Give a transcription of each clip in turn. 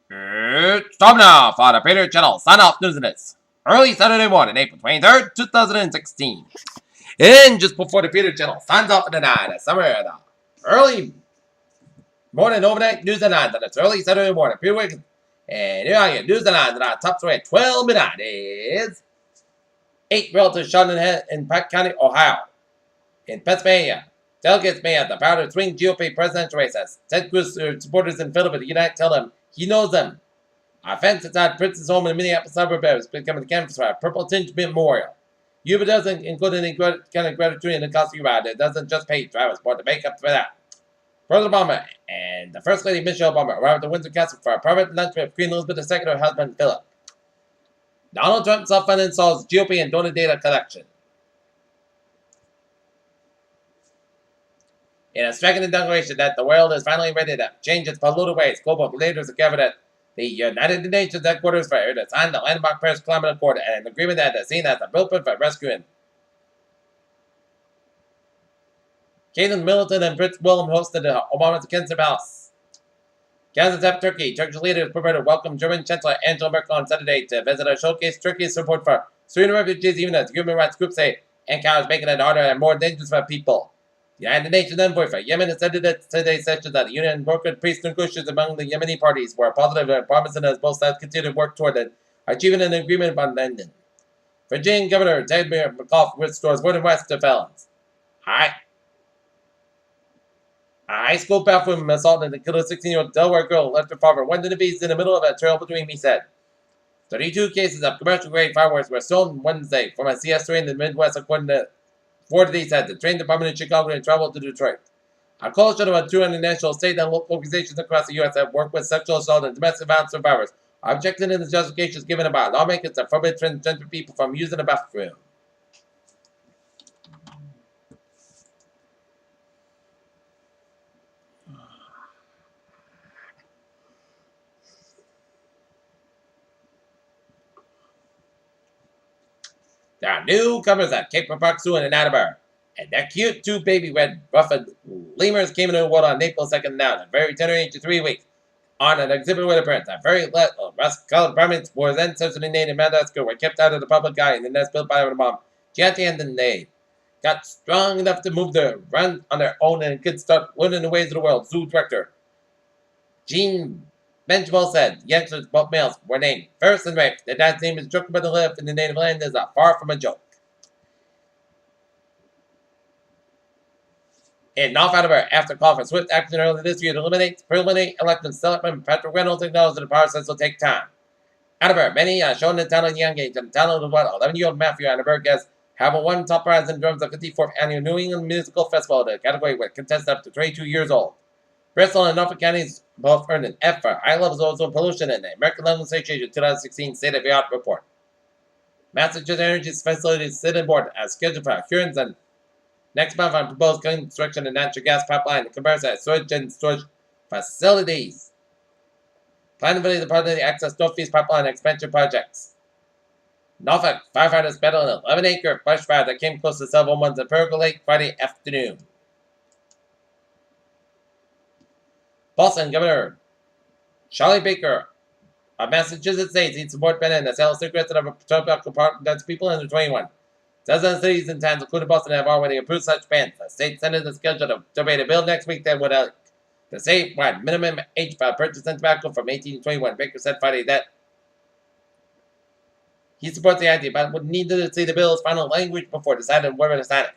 It's time now for the Peter Channel sign off news. Early Saturday morning, April 23rd, 2016. And just before the Peter Channel signs off for the night, it's somewhere the early morning overnight news and nine, that it's early Saturday morning, Peter Wiggins. And here are your news and nine that are top story at 12 midnight is 8 relatives shot in Pike County, Ohio. In Pennsylvania, delegates may have the power to swing GOP presidential races. Ted Cruz supporters in Philadelphia United tell him he knows them. Our fence inside Prince's home in Minneapolis suburb is becoming the canvas for a purple tinge memorial. Yuba doesn't include any kind of gratitude in the cost of your ride. It doesn't just pay drivers for to make up for that. President Obama and the First Lady Michelle Obama arrived at Windsor Castle for a private lunch with Queen Elizabeth II and her husband Philip. Donald Trump self-funded installs GOP and donor data collection. In a striking declaration that the world is finally ready to change its polluted ways, global leaders have gathered at the United Nations headquarters for to sign the landmark Paris Climate Accord and an agreement that is seen as a blueprint for rescuing Caitlin Middleton and Prince William hosted Obama's Kensington Palace. Gaziantep, Turkey. Turkish leaders prepared to welcome German Chancellor Angela Merkel on Saturday to visit and showcase Turkey's support for Syrian refugees, even as human rights groups say Ankara is making it harder and more dangerous for people. The United Nations envoy for Yemen has said at today's session that the union brokered peace negotiations among the Yemeni parties were positive and promising as both sides continue to work toward achieving an agreement on ending. Virginia Governor Ted McAuliffe restores word and west to felons. A high school bathroom assaulted and killed a 16-year-old Delaware girl left her father went to the beach in the middle of a terrible dream, he said. 32 cases of commercial-grade fireworks were stolen Wednesday from a CS3 in the Midwest, according to Ford said the train department in Chicago and traveled to Detroit. A coalition of 200 national, state, and local organizations across the U.S. that work with sexual assault and domestic violence survivors are objecting to the justifications given about lawmakers that forbid transgender people from using the bathroom. There are newcomers at Cape Park Zoo in Attleboro, and that cute two baby red ruffed lemurs came into the world on April 2nd now, at a very tender age of 3 weeks. On an exhibit with a parents, a very little rust-colored primates were then subsequently named in Madagascar were kept out of the public eye in the nest built by their mom. Gianti and they got strong enough to move their run on their own and could start learning the ways of the world. Zoo director Jean Benjamin said youngsters, both males, were named Ferris and Rafe. Their dad's name is Joker, but to live in the native land is far from a joke. In North Attleboro, after a call for swift action earlier this year to eliminate preliminary election selectman Patrick Reynolds acknowledged that the process will take time. Attleboro, many are shown the talent young age and talent of what 11-year-old Matthew Attleboro has won top prize in terms of 54th Annual New England Musical Festival, the category with contestants up to 22 years old. Bristol and Norfolk counties both earned an F for high levels of ozone pollution in the American Lung Association 2016 State of the Art report. Massachusetts Energy Facilities sit and board as scheduled for hearings and next month on proposed construction of natural gas pipeline and compressor storage and storage facilities. Planability Department access Northeast Pipeline expansion projects. Norfolk firefighters battled an 11-acre brush fire that came close to several months at Perigo Lake Friday afternoon. Boston Governor Charlie Baker of Massachusetts says he supports banning the sale of cigarettes and tobacco products to people under 21. Dozens of cities and towns, including Boston, have already approved such bans. The state Senate is scheduled to debate a bill next week that would the statewide minimum age for purchasing tobacco from 18 to 21. Baker said Friday that he supports the idea, but would need to see the bill's final language before deciding whether to sign it.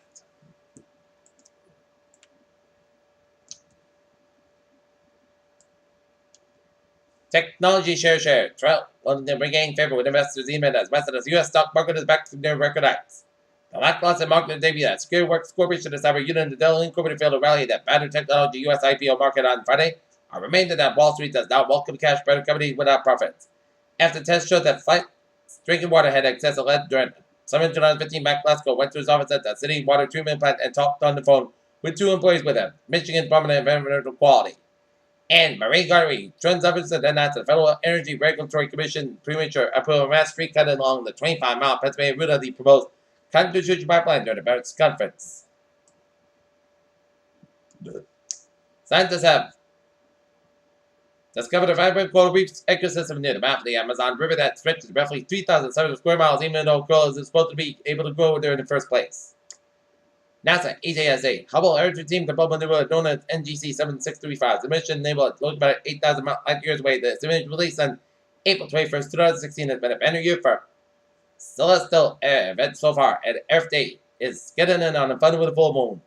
Technology share. Trump will regain favor with investors even as the U.S. stock market is back to near record highs. The lackluster market debut that SecureWorks Corporation is cyber unit and Dell Incorporated failed to rally that battery technology U.S. IPO market on Friday are remained that Wall Street does not welcome cash burning companies without profits. After tests showed that flight drinking water had excessive lead during summer 2015, Matt Glasgow went to his office at the city water treatment plant and talked on the phone with 2 employees with him, Michigan Department of Environmental Quality. And Marie Garvey, Trends Officer then asked the Federal Energy Regulatory Commission premature approval of a mass street cut along the 25-mile Pennsylvania route of the proposed Constitution pipeline during the Barrett's conference. Scientists have Discovered a vibrant coral reef ecosystem near the mouth of the Amazon River that stretches roughly 3,700 square miles, even though coral isn't supposed to be able to grow there in the first place. NASA, EJSA, Hubble Earth Team Comparable Nebula known as NGC 7635. The mission nebula located about 8,000 light years away. The image released on April 21st, 2016 has been a banner year for celestial events so far, and Earth Day is getting in on a fun with a full moon.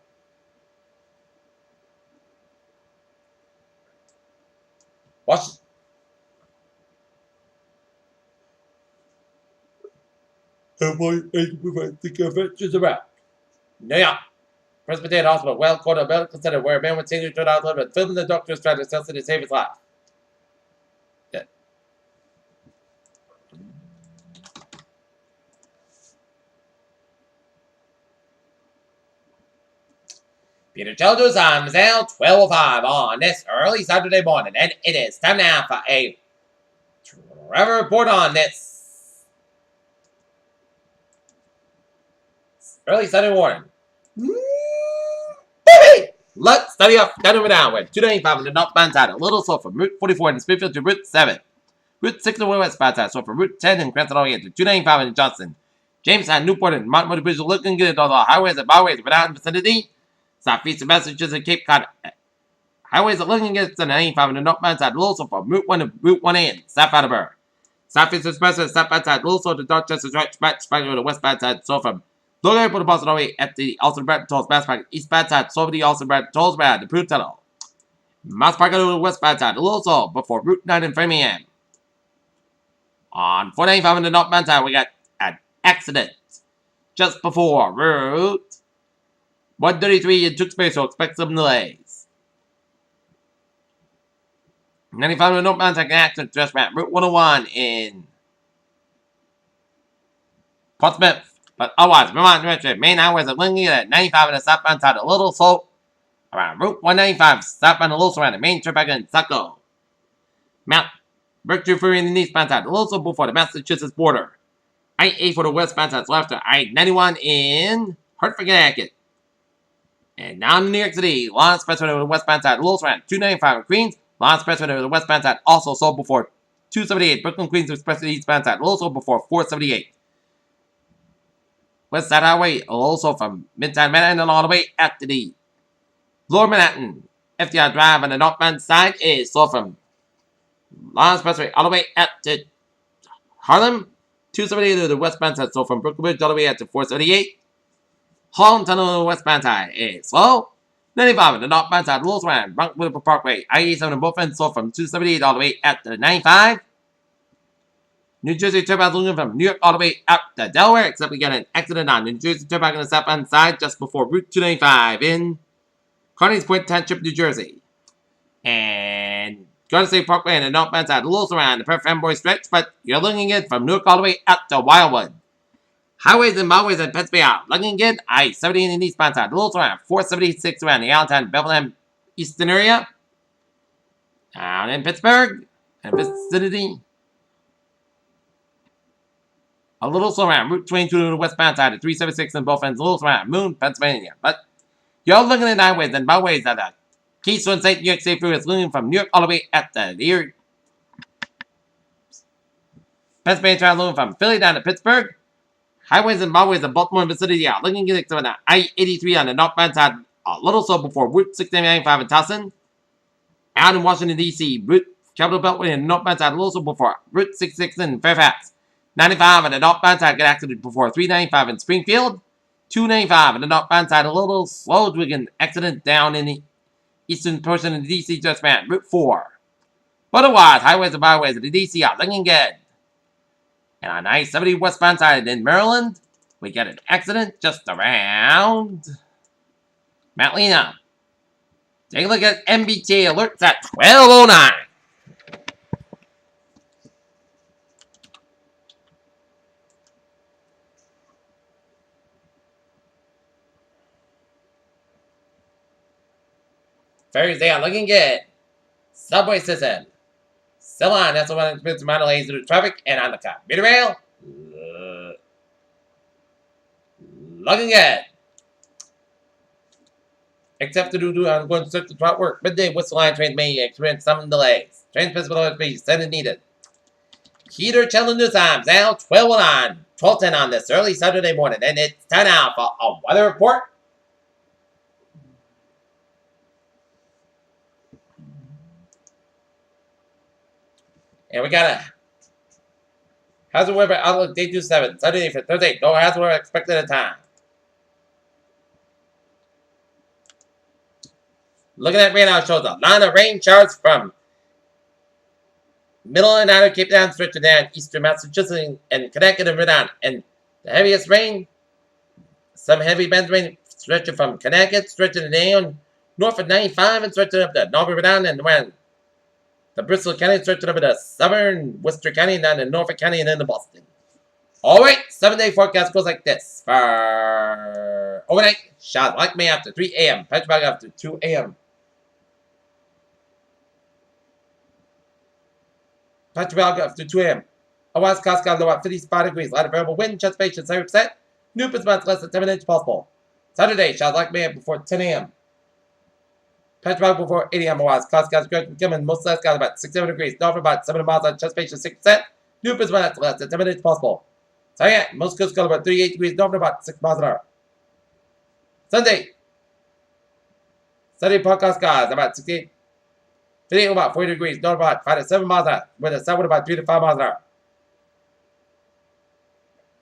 Watch. The adventures around. New York. Presbyterian Hospital, well quarter medical center where a man with senior turned out living, filming the doctor's trying to save his life. Yeah. Peter Childers on Mazel 12:05 on this early Saturday morning, and it is time now for a Trevor report on this early Saturday morning. Let's study up, down over downward. 295 on the northbound side, a little slow from Route 44 in Springfield to Route 7. Route 6 on the westbound side, so from Route 10 in Cranston all the way to 295 in Johnson. Jamestown, Newport, and Montgomery Bridge are looking good on the highways and byways without in the vicinity. Southeast of Massachusetts and Cape Cod. Highways are looking good on the 95 on the northbound side, also from Route 1 to Route 1A in South Attleboro. Southeast Express southbound side, also to Dorchester Stretch, back to the westbound side, so from Look at the Boston away at the Austin Brad Tolls Mass Park, eastbound side, so the Austin Brad Tolls Brad, the Prue Tunnel. Mass Park to the westbound side, also before Route 9 in Framingham. On 495 on the northbound side, we got an accident just before Route 133 in Tewksbury, so expect some delays. 95 on the northbound side, an accident just at Route 101 in Portsmouth. But otherwise, Vermont Direction, main highways are linking at 95 on the southbound side, a little slow around Route 195, southbound a little slow around the main trip back in Saco. Mount Berkshire Ferry in the eastbound side, a little slow before the Massachusetts border. I-8 for the westbound side, so after I-91 in Hartford, Connecticut. And down in New York City, Long Expressway over the westbound side, a little slow around 295 in Queens. Long Expressway over the westbound side, also slow before 278. Brooklyn Queens Expressway eastbound side, a little slow before 478. West Side Highway, also from Midtown Manhattan all the way up to the Lower Manhattan. FDR Drive on the northbound side is slow from Long Expressway all the way up to Harlem. 278 to the westbound side, so from Brooklyn Bridge all the way up to 478. Harlem Tunnel on the westbound side is slow. 95 on the northbound side, rolls around Bronx Parkway. I-87 on both ends, slow from 278 all the way up to 95. New Jersey Turnpike looking from New York all the way up to Delaware, except we got an accident on New Jersey Turnpike on the southbound side just before Route 295 in Carneys Point Township, New Jersey. And Garden State Parkway on the northbound side, a little around the Perfect Fanboy stretch, but you're looking at from Newark all the way up to Wildwood. Highways and byways in Pennsylvania, looking good. I-70 in the eastbound side, a little around 476 around the Allentown, Bethlehem, Eastern area. Down in Pittsburgh and vicinity. A little slow around Route 22 to the westbound side of 376 in both ends, a little slow around Moon, Pennsylvania. But you're looking at highways and byways at the Keystone State New York State Freeway is looking from New York all the way up to the Pennsylvania Trail looking from Philly down to Pittsburgh. Highways and byways in Baltimore and vicinity are looking at the I-83 on the northbound side, a little slow before Route 695 in Towson. Out in Washington, D.C., Route Capitol Beltway on the northbound side, a little slow before Route 66 in Fairfax. 95 on the northbound side got accident before 395 in Springfield. 295 on the northbound side, a little slow to an accident down in the eastern portion of the D.C. just ran Route 4. But otherwise, highways and byways of the D.C. are looking good. And on I-70 westbound side in Maryland, we got an accident just around Mount Lena. Take a look at MBTA alerts at 12:09. Thursday are looking good. Subway system. Still on, that's the one that experiencing minor delays due to traffic and on the commuter rail. Looking good. Except to do ongoing search throughout work. Midday whistle line trains may experience some delays. Trains will be sent needed. Heater channel news times now 12:10 on this early Saturday morning, and it's time now for a weather report. And we got a hazard weather outlook day 27, Saturday for Thursday. No hazard weather expected at time. Looking at radar shows a line of rain showers from middle and outer Cape Town stretching down eastern Massachusetts and Connecticut and Rhode Island. And the heaviest rain, some heavy bands of rain stretching from Connecticut, stretching down north of 95 and stretching up to Norfolk, Rhode Island, and around the Bristol County, stretching up to southern Worcester County, and down to Norfolk County, and into Boston. Alright, 7-day forecast goes like this. For overnight, showers like May after 3 a.m., patch back after 2 a.m. Patch back after 2 a.m. Otherwise, cost got low at 55 degrees. Light variable wind, chance patient 7%. New months less than 10 minutes possible. Saturday, showers like May before 10 a.m. Patch back before 8 a.m. Otherwise, cost got coming most less got about 67 degrees. North about 7 miles on chance patient 6%. New months less than 10 minutes possible. So yeah, most coast got about 38 degrees. North about 6 miles an hour. Sunday podcast skies about 68. Today about 40 degrees, north about 5 to 7 miles an hour, with the south about 3 to 5 miles an hour.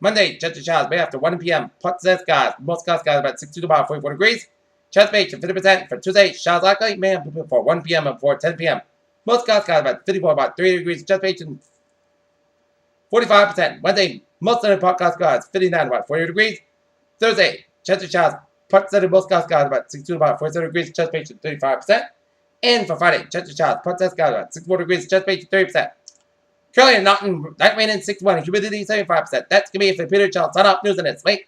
Monday, chance of showers May after 1 p.m. Pot set skies, most skies about 62 to about 44 degrees. Chance patch 50% for Tuesday, showers likely May before 1 p.m. and before 10 p.m. Most skies about 54 about 3 degrees. Chance patch 45%. Wednesday, most sunny podcast skies 59 about 40 degrees. Thursday, chance of showers pot set most skies about 62 to about 47 degrees. Chance patch 35%. And for Friday, chance of showers, pot test got about 64 degrees, chance patch 30%. Currently in Norton, night rain in 61, humidity 75%. That's going to be it for Peter Charles Sun Off News and it's late.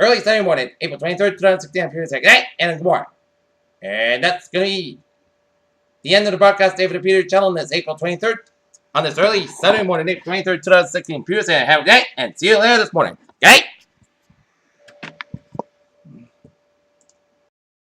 Early Saturday morning, April 23rd, 2016, Peter said good night and good morning. And that's going to be the end of the broadcast day for the Peter Channel on this April 23rd. On this early Saturday morning, April 23rd, 2016, Peter said have a good night and see you later this morning. Good night.